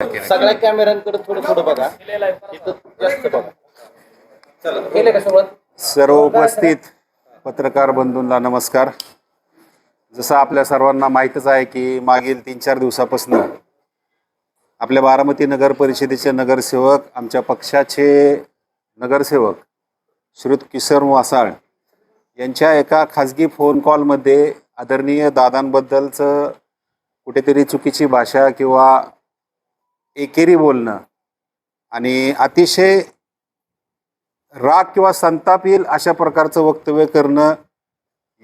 सगळ्या कॅमेऱ्यांकडे थोडं थोडं बघा, इथं जास्त बघा. चला गेले का सोबत. सर्व उपस्थित पत्रकार बंधूंना नमस्कार. जसं आपल्या सर्वांना माहीतच आहे की मागील 3-4 दिवसापासून आपल्या बारामती नगर परिषदेचे नगरसेवक, आमच्या पक्षाचे नगरसेवक श्रुत किशोर वासाळ यांच्या एका खाजगी फोन कॉलमध्ये आदरणीय दादांबद्दलचं कुठेतरी चुकीची भाषा किंवा एकेरी बोलणं आणि अतिशय राग किंवा संताप येईल अशा प्रकारचं वक्तव्य करणं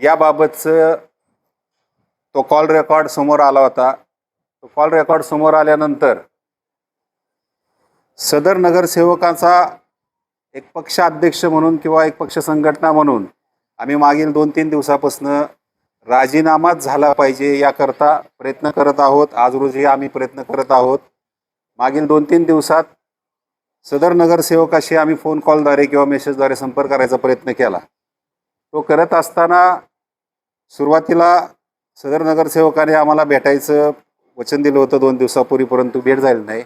याबाबतचं तो कॉल रेकॉर्ड समोर आला होता. तो कॉल रेकॉर्ड समोर आल्यानंतर सदर नगरसेवकाचा एक पक्षाध्यक्ष म्हणून किंवा एक पक्ष संघटना म्हणून आम्ही मागील 2-3 दिवसापासून राजीनामाच झाला पाहिजे याकरता प्रयत्न करत आहोत. आज रोजी आम्ही प्रयत्न करत आहोत. मागील 2-3 दिवसात सदर नगरसेवकाशी आम्ही फोन कॉलद्वारे किंवा मेसेजद्वारे संपर्क करायचा प्रयत्न केला. तो करत असताना सुरुवातीला सदर नगरसेवकाने आम्हाला भेटायचं वचन दिलं होतं 2 दिवसापूर्वी, परंतु भेट झाली नाही.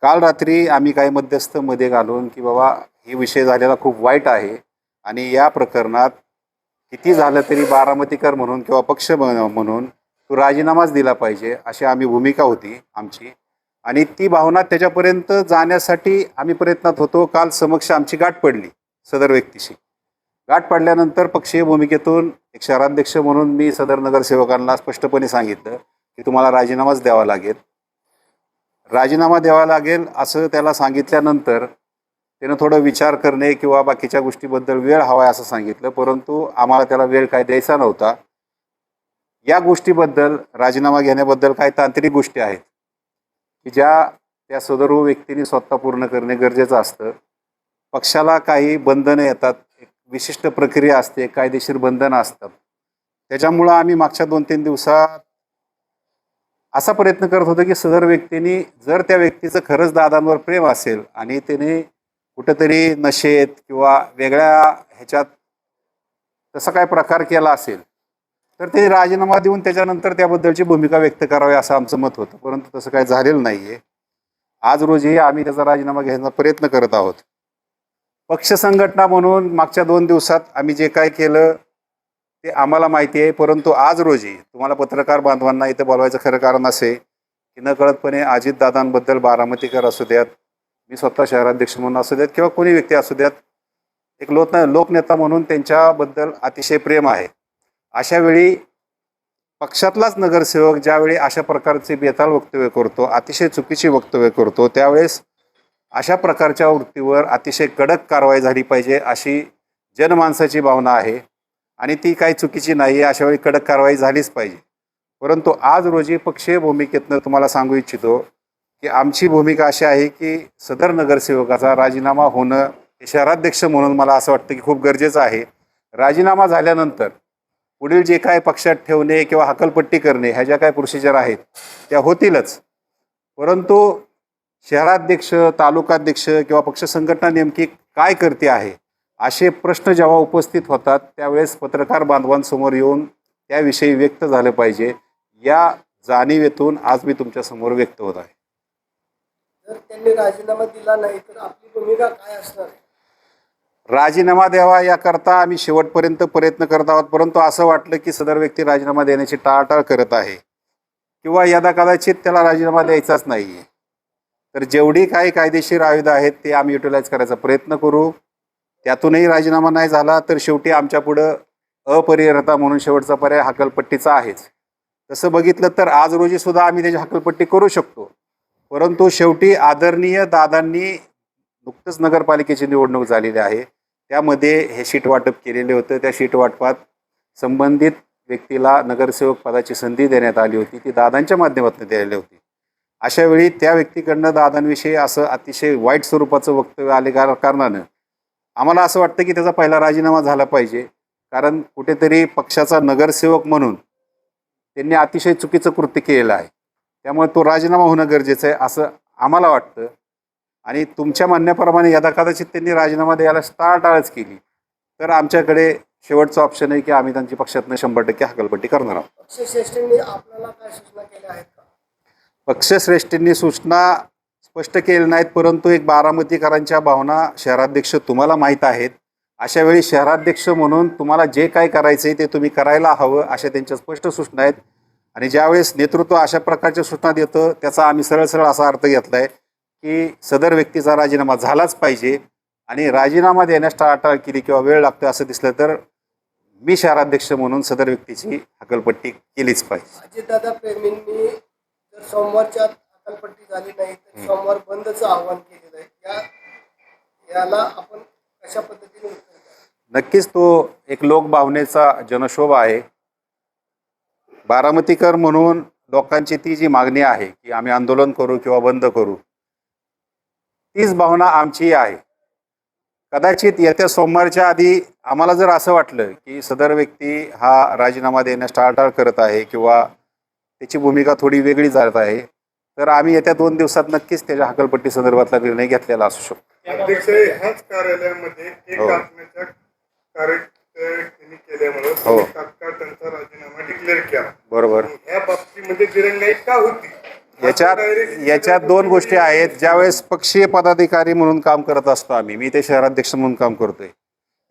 काल रात्री आम्ही काही मध्यस्थ मध्ये घालून की बाबा हे विषय झालेला खूप वाईट आहे आणि या प्रकरणात किती झालं तरी बारामतीकर म्हणून किंवा पक्ष म्हणून तो राजीनामाच दिला पाहिजे अशी आम्ही भूमिका होती आमची आणि ती भावना त्याच्यापर्यंत जाण्यासाठी आम्ही प्रयत्नात होतो. काल समक्ष आमची गाठ पडली सदर व्यक्तीशी. गाठ पडल्यानंतर पक्षीय भूमिकेतून एक शहराध्यक्ष म्हणून मी सदर नगरसेवकांना स्पष्टपणे सांगितलं की तुम्हाला राजीनामाच द्यावा लागेल. राजीनामा द्यावा लागेल असं त्याला सांगितल्यानंतर त्यानं थोडं विचार करणे किंवा बाकीच्या गोष्टीबद्दल वेळ हवा आहे असं सांगितलं, परंतु आम्हाला त्याला वेळ काय द्यायचा नव्हता. या गोष्टीबद्दल राजीनामा घेण्याबद्दल काही तांत्रिक गोष्टी आहेत की ज्या त्या सदर व्यक्तीने स्वतः पूर्ण करणे गरजेचं असतं. पक्षाला काही बंधनं येतात, एक विशिष्ट प्रक्रिया असते, कायदेशीर बंधनं असतात. त्याच्यामुळं आम्ही मागच्या 2-3 दिवसात असा प्रयत्न करत होतो की सदर व्यक्तीने जर त्या व्यक्तीचं खरंच दादांवर प्रेम असेल आणि त्याने कुठंतरी नशेत किंवा वेगळ्या ह्याच्यात तसा काय प्रकार केला असेल तर ते राजीनामा देऊन त्याच्यानंतर त्याबद्दलची भूमिका व्यक्त करावी असं आमचं मत होतं, परंतु तसं काय झालेलं नाही आहे. आज रोजी आम्ही त्याचा राजीनामा घ्यायचा प्रयत्न करत आहोत. पक्ष संघटना म्हणून मागच्या 2 दिवसात आम्ही जे काय केलं ते आम्हाला माहिती आहे, परंतु आज रोजी तुम्हाला पत्रकार बांधवांना इथं बोलवायचं खरं कारण असे की नकळतपणे अजितदादांबद्दल बारामतीकर असू द्यात, मी स्वतः शहराध्यक्ष म्हणून असू द्यात किंवा कोणी व्यक्ती असू द्यात, एक लोकनेता म्हणून त्यांच्याबद्दल अतिशय प्रेम आहे. अशावेळी पक्षातलाच नगरसेवक ज्यावेळी अशा प्रकारचे बेताल वक्तव्य करतो, अतिशय चुकीची वक्तव्य करतो, त्यावेळेस अशा प्रकारच्या वृत्तीवर अतिशय कडक कारवाई झाली पाहिजे अशी जनमानसाची भावना आहे आणि ती काही चुकीची नाही आहे. अशावेळी कडक कारवाई झालीच पाहिजे. परंतु आज रोजी पक्षीय भूमिकेतनं तुम्हाला सांगू इच्छितो की आमची भूमिका अशी आहे की सदर नगरसेवकाचा राजीनामा होणं हे शहराध्यक्ष म्हणून मला असं वाटतं की खूप गरजेचं आहे. राजीनामा झाल्यानंतर पुढील जे काय पक्षात ठेवणे किंवा हकलपट्टी करणे ह्या ज्या काय प्रोसिजर आहेत त्या होतीलच, परंतु शहराध्यक्ष, तालुकाध्यक्ष किंवा पक्ष संघटना नेमकी काय करते आहे असे प्रश्न जेव्हा उपस्थित होतात त्यावेळेस पत्रकार बांधवांसमोर येऊन त्याविषयी व्यक्त झालं पाहिजे. या जाणीवेतून आज मी तुमच्यासमोर व्यक्त होत आहे. जर त्यांनी राजीनामा दिला नाही तर आपली भूमिका काय असणार? राजीनामा द्यावा याकरता आम्ही शेवटपर्यंत प्रयत्न करत आहोत, परंतु असं वाटलं की सदर व्यक्ती राजीनामा देण्याची टाळाटाळ करत आहे किंवा यदा कदाचित त्याला राजीनामा द्यायचाच नाही आहे, तर जेवढी काही कायदेशीर आयुध आहेत ते आम्ही युटिलाइज करायचा प्रयत्न करू. त्यातूनही राजीनामा नाही झाला तर शेवटी आमच्या पुढं अपरिहार्यता म्हणून शेवटचा पर्याय हकलपट्टीचा आहेच. तसं बघितलं तर आज रोजी सुद्धा आम्ही त्याची हकलपट्टी करू शकतो, परंतु शेवटी आदरणीय दादांनी नुकतंच नगरपालिकेची निवडणूक झालेली आहे, त्यामध्ये हे शीट वाटप केलेले होतं. त्या शीट वाटपात संबंधित व्यक्तीला नगरसेवक पदाची संधी देण्यात आली होती, ती दादांच्या माध्यमातून द्यायला होती. अशावेळी त्या व्यक्तीकडनं दादांविषयी असं अतिशय वाईट स्वरूपाचं वक्तव्य आले कारणानं आम्हाला असं वाटतं की त्याचा पहिला राजीनामा झाला पाहिजे, कारण कुठेतरी पक्षाचा नगरसेवक म्हणून त्यांनी अतिशय चुकीचं कृत्य केलेलं आहे. त्यामुळे तो राजीनामा होणं गरजेचं आहे असं आम्हाला वाटतं. आणि तुमच्या म्हणण्याप्रमाणे यदा कदाचित त्यांनी राजीनामा द्यायला टाळाटाळच केली तर आमच्याकडे शेवटचं ऑप्शन आहे की आम्ही त्यांची पक्षातनं 100% हकलपट्टी करणार आहोत. पक्षश्रेष्ठींनी आपल्याला काय सूचना केल्या आहेत का? पक्षश्रेष्ठींनी सूचना स्पष्ट केल्या नाहीत, परंतु एक बारामतीकरांच्या भावना शहराध्यक्ष तुम्हाला माहीत आहेत. अशा वेळी शहराध्यक्ष म्हणून तुम्हाला जे काय करायचं आहे ते तुम्ही करायला हवं, अशा त्यांच्या स्पष्ट सूचना आहेत. आणि ज्यावेळेस नेतृत्व अशा प्रकारच्या सूचना देतं त्याचा आम्ही सरळ सरळ असा अर्थ घेतला आहे की सदर व्यक्तीचा राजीनामा झालाच पाहिजे. आणि राजीनामा देण्यास टाळाटाळ केली किंवा वेळ लागतो असं दिसलं तर मी शहराध्यक्ष म्हणून सदर व्यक्तीची हकलपट्टी केलीच पाहिजे. अजितदादा प्रेमींनी जर सोमवारच्या हकालपट्टी झाली नाही तर सोमवार बंदचं आव्हान केलेलं आहे. याला आपण कशा पद्धतीने उत्तर द्याल? नक्कीच तो एक लोकभावनेचा जनशोभा आहे. बारामतीकर म्हणून लोकांची ती जी मागणी आहे की आम्ही आंदोलन करू किंवा बंद करू, तीच भावना आमची आहे. कदाचित येत्या सोमवारच्या आधी आम्हाला जर असं वाटलं की सदर व्यक्ती हा राजीनामा देण्यास टाळाटाळ करत आहे किंवा त्याची भूमिका थोडी वेगळी जात आहे, तर आम्ही येत्या 2 दिवसात नक्कीच त्याच्या हकलपट्टी संदर्भातला निर्णय घेतलेला असू शकतो. अध्यक्ष ह्याच कार्यालयामध्ये केक हो. कापण्याच्या त्यांनी केल्यामुळे हो. तात्काळ त्यांचा राजीनामा डिक्लेअर केला. बरोबर. ह्या बाबतीमध्ये दिरंगाई का होती? याच्यात 2 गोष्टी आहेत. ज्यावेळेस पक्षीय पदाधिकारी म्हणून काम करत असतो मी ते शहराध्यक्ष म्हणून काम करतोय.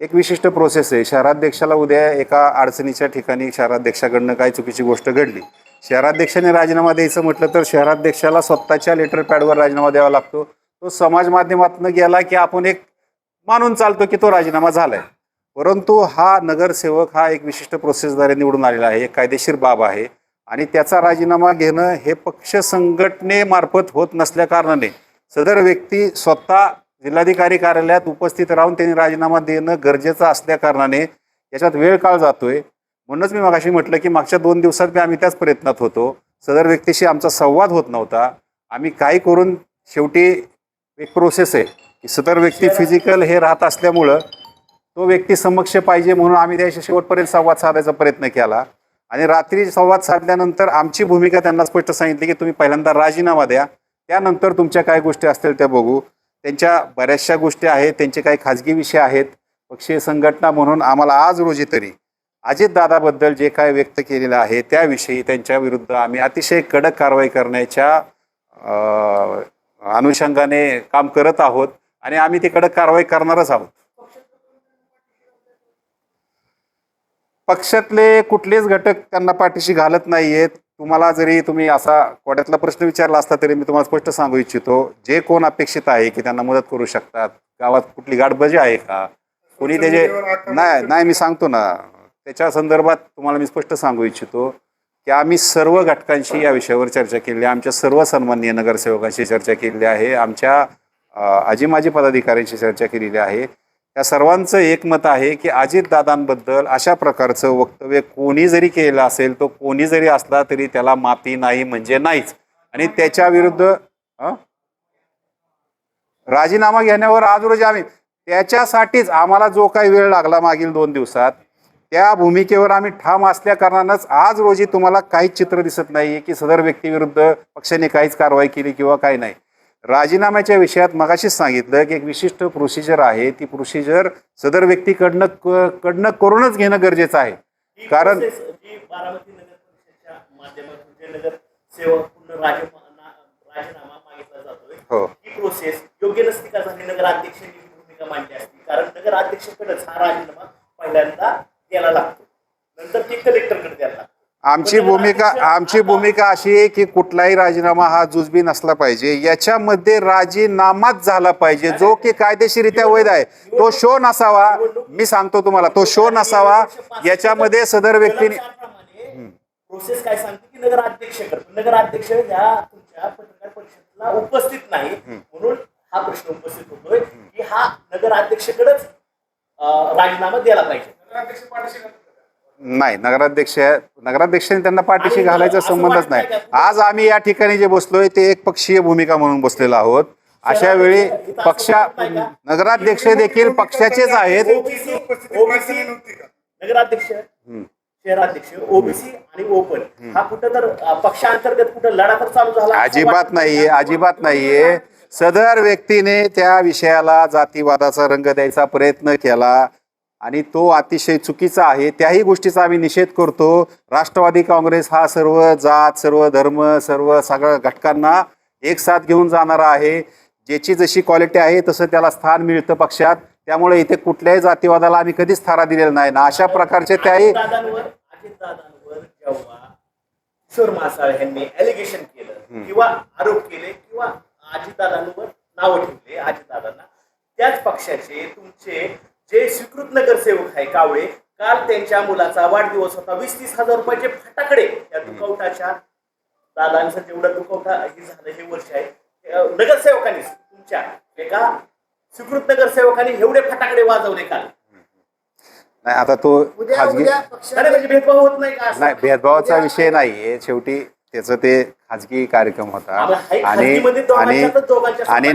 एक विशिष्ट प्रोसेस आहे. शहराध्यक्षाला उद्या एका अडचणीच्या ठिकाणी शहराध्यक्षाकडनं काही चुकीची गोष्ट घडली, शहराध्यक्षाने राजीनामा द्यायचं म्हटलं तर शहराध्यक्षाला स्वतःच्या लेटर पॅडवर राजीनामा द्यावा लागतो. तो समाज माध्यमातून गेला की आपण एक मानून चालतो की तो राजीनामा झालाय. परंतु हा नगरसेवक हा एक विशिष्ट प्रोसेसद्वारे निवडून आलेला आहे, एक कायदेशीर बाब आहे. आणि त्याचा राजीनामा घेणं हे पक्ष संघटनेमार्फत होत नसल्या कारणाने सदर व्यक्ती स्वतः जिल्हाधिकारी कार्यालयात उपस्थित राहून त्यांनी राजीनामा देणं गरजेचं असल्या कारणाने याच्यात वेळ काळ जातोय. म्हणूनच मी मगाशी म्हटलं की मागच्या 2 दिवसात आम्ही त्याच प्रयत्नात होतो. सदर व्यक्तीशी आमचा संवाद होत नव्हता. आम्ही काय करून शेवटी एक प्रोसेस आहे की सदर व्यक्ती फिजिकल हे राहत असल्यामुळं तो व्यक्ती समक्ष पाहिजे म्हणून आम्ही त्याशी शेवटपर्यंत संवाद साधायचा प्रयत्न केला. आणि रात्री संवाद साधल्यानंतर आमची भूमिका त्यांना स्पष्ट सांगितली की तुम्ही पहिल्यांदा राजीनामा द्या, त्यानंतर तुमच्या काय गोष्टी असतील त्या बघू. त्यांच्या बऱ्याचशा गोष्टी आहेत, त्यांचे काही खाजगी विषय आहेत. पक्षीय संघटना म्हणून आम्हाला आज रोजी तरी अजितदादाबद्दल जे काय व्यक्त केलेलं आहे त्याविषयी त्यांच्या विरुद्ध आम्ही अतिशय कडक कारवाई करण्याच्या अनुषंगाने काम करत आहोत आणि आम्ही ती कडक कारवाई करणारच आहोत. पक्षातले कुठलेच घटक त्यांना पाठीशी घालत नाहीयेत. तुम्हाला जरी तुम्ही असा कोड्यातला प्रश्न विचारला असता तरी मी तुम्हाला स्पष्ट सांगू इच्छितो, जे कोण अपेक्षित आहे की त्यांना मदत करू शकतात, गावात कुठली गाठबाजी आहे का, कोणी त्याचे नाही मी सांगतो ना, त्याच्या संदर्भात तुम्हाला मी स्पष्ट सांगू इच्छितो की आम्ही सर्व घटकांशी या विषयावर चर्चा केली आहे. आमच्या सर्व सन्माननीय नगरसेवकांशी चर्चा केलेली आहे, आमच्या आजी माजी पदाधिकाऱ्यांशी चर्चा केलेली आहे. या सर्वांचं एकमत आहे की अजितदादांबद्दल अशा प्रकारचं वक्तव्य कोणी जरी केलं असेल, तो कोणी जरी असला तरी त्याला माफी नाही म्हणजे नाहीच. आणि त्याच्या विरुद्ध राजीनामा घेण्यावर आज रोजी आम्ही त्याच्यासाठीच आम्हाला जो काही वेळ लागला मागील 2 दिवसात त्या भूमिकेवर आम्ही ठाम असल्या कारणानंच आज रोजी तुम्हाला काहीच चित्र दिसत नाहीये की सदर व्यक्तीविरुद्ध पक्षाने काहीच कारवाई केली किंवा काही नाही. राजीनाम्याच्या विषयात मगाशीच सांगितलं की एक विशिष्ट प्रोसिजर आहे, ती प्रोसिजर सदर व्यक्तीकडनं करूनच घेणं गरजेचं आहे. कारण बारामती नगर परिषदेच्या माध्यमातून जे नगरसेवक पूर्ण राजीनामा मागितला जातोय, हो, ही प्रोसेस योग्य नसती का झाली? नगराध्यक्षांनी भूमिका मांडली असती, कारण नगराध्यक्षाकडेच हा राजीनामा पहिल्यांदा द्यायला लागतो, नंतर ते कलेक्टरकडे द्यायला लागतो. आमची भूमिका अशी आहे की कुठलाही राजीनामा हा जुजबी नसला पाहिजे. याच्यामध्ये राजीनामाच झाला पाहिजे जो की कायदेशीररित्या वैध आहे. तो शो नसावा. मी सांगतो तुम्हाला, तो शो नसावा. याच्यामध्ये सदर व्यक्तीने प्रोसेस काय सांगते की नगराध्यक्ष या तुमच्या पत्रकार परिषदेला उपस्थित नाही, म्हणून हा प्रश्न उपस्थित होतोय की हा नगराध्यक्षकडेच राजीनामा द्यायला पाहिजे. नाही, नगराध्यक्षाने त्यांना पाठीशी घालायचा संबंधच नाही. आज आम्ही या ठिकाणी जे बसलोय ते एक पक्षीय भूमिका म्हणून बसलेलो आहोत. अशा वेळी नगराध्यक्ष देखील पक्षाचेच आहेत. नगराध्यक्ष, शहराध्यक्ष, ओबीसी आणि ओपन हा कुठं तर पक्षांतर्गत कुठं लढा तर चालू झाला? अजिबात नाहीये. सदर व्यक्तीने त्या विषयाला जातीवादाचा रंग द्यायचा प्रयत्न केला. आणि तो अतिशय चुकीचा आहे. त्याही गोष्टीचा आम्ही निषेध करतो. राष्ट्रवादी काँग्रेस हा सर्व जात, सर्व धर्म, सर्व सगळ्या घटकांना एक साथ घेऊन जाणारा आहे. ज्याची जशी क्वालिटी आहे तसं त्याला स्थान मिळतं पक्षात. त्यामुळे इथे कुठल्याही जातीवादाला आम्ही कधीच थारा दिलेला नाही ना. अशा प्रकारचे त्याही अजितदादांवर जेव्हा किशोर मासाळ यांनी एलिगेशन केलं किंवा आरोप केले किंवा अजितदादांवर नावं ठेवले अजितदादांना, त्याच पक्षाचे तुमचे जे स्वीकृत नगरसेवक आहे कावळे, काल त्यांच्या मुलाचा वाढदिवस होता, 20-30 हजार रुपयाचे फटाकडे त्या दुखवटाच्या दादांचं जेवढं दुखवटा हे झालं हे वर्ष आहे, नगरसेवकांनी तुमच्या एका स्वीकृत नगरसेवकांनी एवढे फटाकडे वाजवले काल. नाही, आता तो उद्या खाजगी उद्या अरे पक्षाने म्हणजे भेदभाव होत नाही का असं? नाही, भेदभावाचा विषय नाहीये. शेवटी त्याचं ते खाजगी कार्यक्रम होता. आणि आणि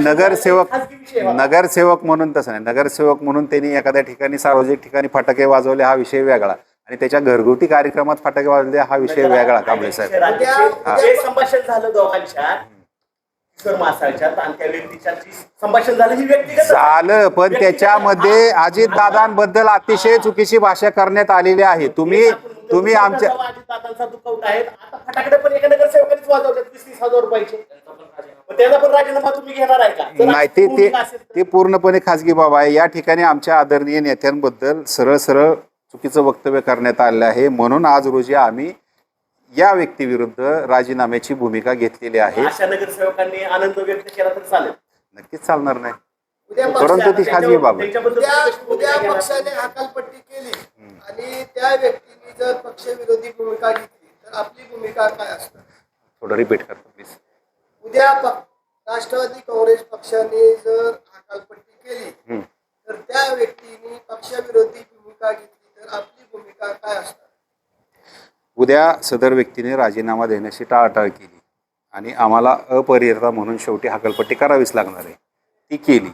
नगरसेवक म्हणून तसं नाही. नगरसेवक म्हणून त्यांनी एखाद्या ठिकाणी सार्वजनिक ठिकाणी फटाके वाजवले हा विषय वेगळा, आणि त्याच्या घरगुती कार्यक्रमात फटाके वाजवले हा विषय वेगळा. कांबळे साहेब, जे संभाषण झालं दोघांच्या किशोर मासाळच्या आणि त्या व्यक्तीच्या जी संभाषण झालं ही व्यक्तिगत झालं, पण त्याच्यामध्ये अजितदादांबद्दल अतिशय चुकीची भाषा करण्यात आलेली आहे. तुम्ही आमच्या अजितदादांचा दुखवटा आहे. आता फटाकडे पण एका नगरसेवकानेच वाजवले 20-30 हजार रुपयाचे. मग त्याचा पण राजीनामा तुम्ही घेणार आहे का? जर नाही, अशी भूमिका असेल तर. ते पूर्णपणे खाजगी बाब आहे. या ठिकाणी आमच्या आदरणीय नेत्यांबद्दल सरळ सरळ चुकीचं वक्तव्य करण्यात आलेलं आहे. म्हणून आज रोजी आम्ही या व्यक्तीविरुद्ध राजीनाम्याची भूमिका घेतलेली आहे. अशा नगरसेवकांनी आनंद व्यक्त केला तर चालेल. नक्कीच चालणार नाही, उद्या परंतु ती खाजगी बाब आहे. त्यांच्याबद्दल उद्या तुम्ही कशी भूमिका उद्या घेणार? पक्षाने हकालपट्टी केली आणि त्या व्यक्तीने जर पक्षविरोधी भूमिका घेतली तर आपली भूमिका काय असणार? थोडं रिपीट करतो प्लीज. उद्या राष्ट्रवादी काँग्रेस पक्षाने जर हकालपट्टी केली तर त्या व्यक्तीने पक्षविरोधी भूमिका घेतली तर आपली भूमिका काय असणार? उद्या सदर व्यक्तीने राजीनामा देण्याची टाळाटाळ केली आणि आम्हाला अपरिहार्य म्हणून शेवटी हकालपट्टी करावीच लागणार आहे, ती केली.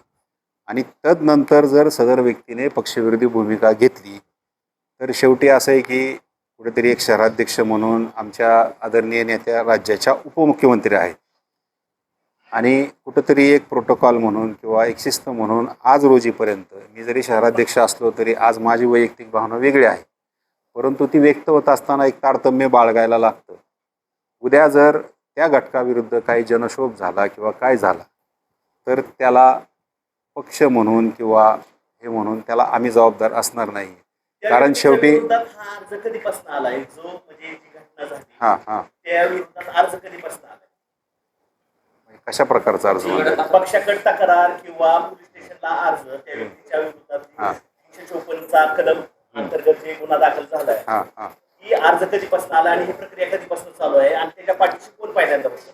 आणि तदनंतर जर सदर व्यक्तीने पक्षविरोधी भूमिका घेतली तर शेवटी असं आहे की कुठेतरी एक शहराध्यक्ष म्हणून आमच्या आदरणीय नेत्या राज्याच्या उपमुख्यमंत्री आहेत, आणि कुठंतरी एक प्रोटोकॉल म्हणून किंवा एक शिस्त म्हणून आज रोजीपर्यंत मी जरी शहराध्यक्ष असलो तरी आज माझी वैयक्तिक भावना वेगळी आहे, परंतु ती व्यक्त होत असताना एक तारतम्य बाळगायला लागतं. उद्या जर त्या घटकाविरुद्ध काही जनक्षोभ झाला किंवा काय झाला तर त्याला पक्ष म्हणून किंवा हे म्हणून त्याला आम्ही जबाबदार असणार नाही. त्या कारण व्यक्तीच्या शेवटी विरोधात हा अर्ज कधीपासून आलाय, जो म्हणजे जी घटना झाली त्या विरोधात अर्ज कधीपासून आलाय? कशा प्रकारचा अर्ज म्हणजे? पक्षाकडे तक्रार किंवा पोलीस स्टेशनला अर्ज त्या व्यक्तीच्या विरोधात 354चा कलम अंतर्गत जे गुन्हा दाखल झालाय ही अर्ज कधीपासून आला आणि ही प्रक्रिया कधीपासून चालू आहे आणि त्याच्या पाठीशी कोण पहिल्यांदा बसलं?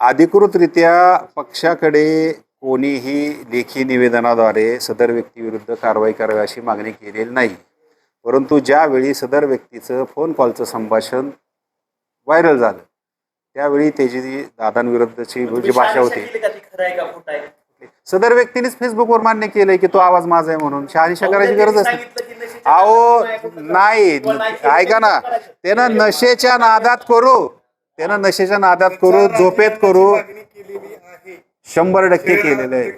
अधिकृतरित्या पक्षाकडे कोणीही लेखी निवेदनाद्वारे सदर व्यक्तीविरुद्ध कारवाई करावी अशी मागणी केलेली नाही, परंतु ज्यावेळी सदर व्यक्तीचं फोन कॉलचं संभाषण व्हायरल झालं त्यावेळी त्याची जी दादांविरुद्धची जी भाषा होती, खरं आहे का खोटं आहे? सदर व्यक्तीनेच फेसबुकवर मान्य केलंय की तो आवाज माझा आहे म्हणून. शहानिशा करायची गरजच नाही. अहो नाही, ऐका ना, त्यानं नशेच्या नादात करू झोपेत करू मागणी केलेली आहे. 100% केलेलं आहे.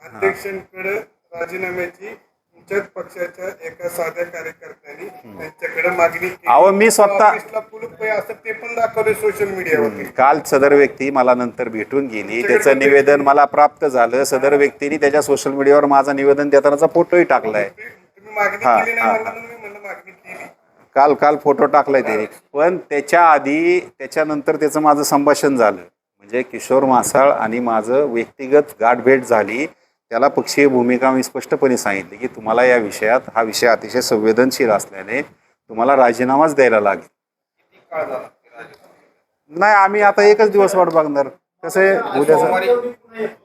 अध्यक्षांकडे राजीनाम्याची तुमच्याच पक्षाच्या एका साध्या कार्यकर्त्यांनी त्यांच्याकडे मागणी केली. अहो, मी स्वतः ऑफिसला कुलूप आहे असं ते पण दाखवले सोशल मीडियावरती. काल सदर व्यक्ती मला नंतर भेटून गेली, त्याचं निवेदन मला प्राप्त झालं. सदर व्यक्तीने त्याच्या सोशल मीडियावर माझा निवेदन देतानाचा फोटोही टाकलाय. तुम्ही मागणी केली नाही म्हणलं म्हणून मी म्हणलं मागणी केली. काल फोटो टाकलाय त्याने. पण त्याच्या आधी त्याच्यानंतर त्याचं माझं संभाषण झालं, म्हणजे किशोर मासाळ आणि माझं व्यक्तिगत गाठभेट झाली. त्याला पक्षीय भूमिका मी स्पष्टपणे सांगितली की तुम्हाला या विषयात, हा विषय अतिशय संवेदनशील असल्याने तुम्हाला राजीनामाच द्यायला लागेल. नाही, आम्ही आता एकच दिवस वाट बघणार. कसं आहे उद्याचं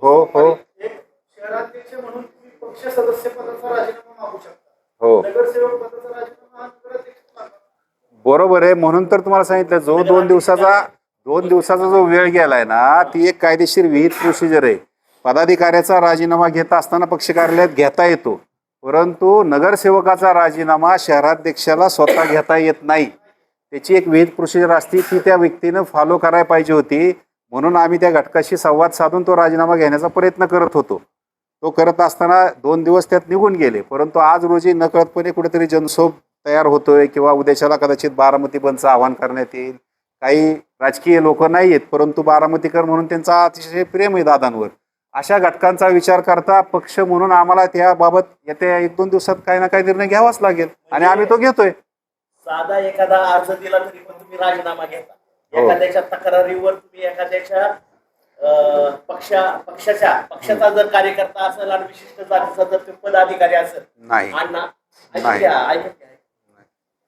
हो शहराध्यक्ष म्हणून तुम्ही पक्ष सदस्य पदाचा राजीनामा मागू शकता. हो नगरसेवक पदाचा राजीनामा नगराध्यक्ष मागा. बरोबर आहे. म्हणून तर तुम्हाला सांगितलं, जो 2 दिवसाचा जो वेळ गेलाय ना, ती एक कायदेशीर विहित प्रोसिजर आहे. पदाधिकाऱ्याचा राजीनामा घेता असताना पक्ष कार्यालयात घेता येतो, परंतु नगरसेवकाचा राजीनामा शहराध्यक्षाला स्वतः घेता येत नाही. त्याची एक विहित प्रोसिजर असते, ती त्या व्यक्तीनं फॉलो करायला पाहिजे होती. म्हणून आम्ही त्या घटकाशी संवाद साधून तो राजीनामा घेण्याचा प्रयत्न करत होतो. तो करत असताना 2 दिवस त्यात निघून गेले, परंतु आज रोजी नकळतपणे कुठेतरी जनसोब तयार होतोय किंवा उद्याच्याला कदाचित बारामती बंदचं आवाहन करण्यात येईल. काही राजकीय लोक नाही आहेत, परंतु बारामतीकर म्हणून त्यांचा अतिशय प्रेम आहे दादांवर. अशा घटकांचा विचार करता पक्ष म्हणून आम्हाला त्याबाबत येत्या 1-2 दिवसात काही ना काही निर्णय घ्यावाच लागेल आणि आम्ही तो घेतोय. साधा एखादा अर्ज दिला तरी पण तुम्ही राजीनामा घेता. हो. एखाद्याच्या तक्रारीवर तुम्ही एखाद्याच्या पक्षाचा जर कार्यकर्ता असेल आणि विशिष्ट जातीचा जर तो पदाधिकारी असेल, नाही. अण्णा नाही. ऐका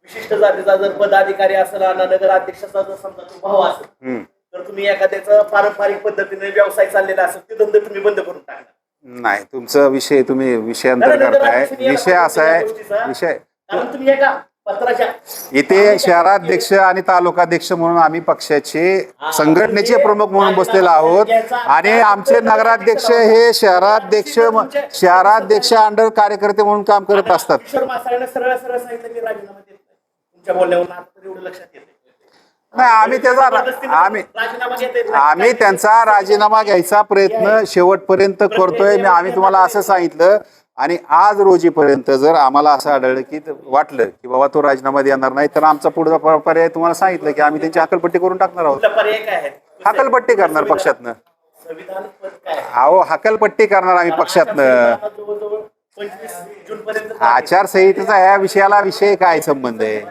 विशिष्ट जातीचा जर पदाधिकारी असेल आणि नगराध्यक्षाचा जर समजा तो भाऊ असेल, तर तुम्ही एखाद्याचं पारंपरिक पद्धतीने व्यवसाय चाललेला असेल ते धंदे तुम्ही बंद करून टाकणार. नाही, तुमचा विषय तुम्ही विषयांतर करताय. विषय असा आहे, विषय कारण तुम्ही एका पत्राच्या इथे शहराध्यक्ष आणि तालुकाध्यक्ष म्हणून आम्ही पक्षाचे संघटनेचे प्रमुख म्हणून बसलेलो आहोत आणि आमचे नगराध्यक्ष हे शहराध्यक्ष अंडर कार्यकर्ते म्हणून काम करत असतात. किशोर मासाळेने सरळ सरळ सांगितलं की राजीनामा देत नाही. तुमच्या बोलण्यावरून आता तरी एवढं लक्षात येते. नाही, आम्ही त्यांचा राजीनामा घ्यायचा प्रयत्न शेवटपर्यंत करतोय. आम्ही तुम्हाला असं सांगितलं आणि आज रोजीपर्यंत जर आम्हाला असं आढळलं की वाटलं की बाबा तो राजीनामा देणार नाही, तर आमचा पुढचा पर्याय तुम्हाला सांगितलं की आम्ही त्यांची हकलपट्टी करून टाकणार आहोत. पर्याय काय आहे? हकलपट्टी करणार पक्षातनं. संविधान पद काय आहे? अहो, हकलपट्टी करणार आम्ही पक्षातनं. जवळजवळ 25 जून पर्यंत आचारसंहितेचा ह्या विषयाला विषय काय संबंध आहे?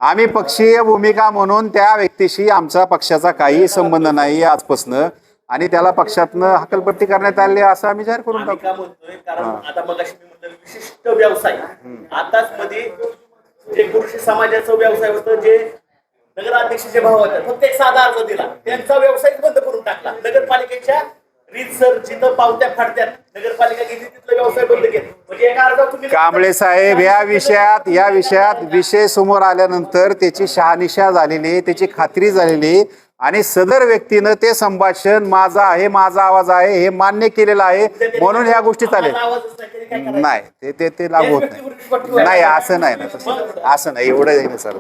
आम्ही पक्षीय भूमिका म्हणून त्या व्यक्तीशी आमचा पक्षाचा काही संबंध नाही आजपासनं आणि त्याला पक्षातनं हकलपट्टी करण्यात आली असं आम्ही जाहीर करून आम्ही टाकू. का म्हणतोय? कारण आता मगाशी मी म्हटलं विशिष्ट व्यवसाय आताच मध्ये जे पुरुष समाजाचा व्यवसाय होतं, जे नगराध्यक्षाचे भाव होते, फक्त एक साधा अर्ज दिला, त्यांचा व्यवसाय बंद करून टाकला. नगरपालिकेच्या रीतसर जिथं पावत्या फाडत्यात नगरपालिका गेली तिथलं व्यवसाय बंद केला. म्हणजे एका अर्जावर तुम्ही कांबळे साहेब, या विषयात विषय समोर आल्यानंतर त्याची शहानिशा झालेली, त्याची खात्री झालेली आणि सदर व्यक्तीनं ते संभाषण माझा आहे, माझा आवाज आहे हे मान्य केलेलं आहे म्हणून ह्या गोष्टी चालेल. नाही, ते लागू होत नाही. नाही, असं नाही ना, असं नाही, एवढं नाही सर.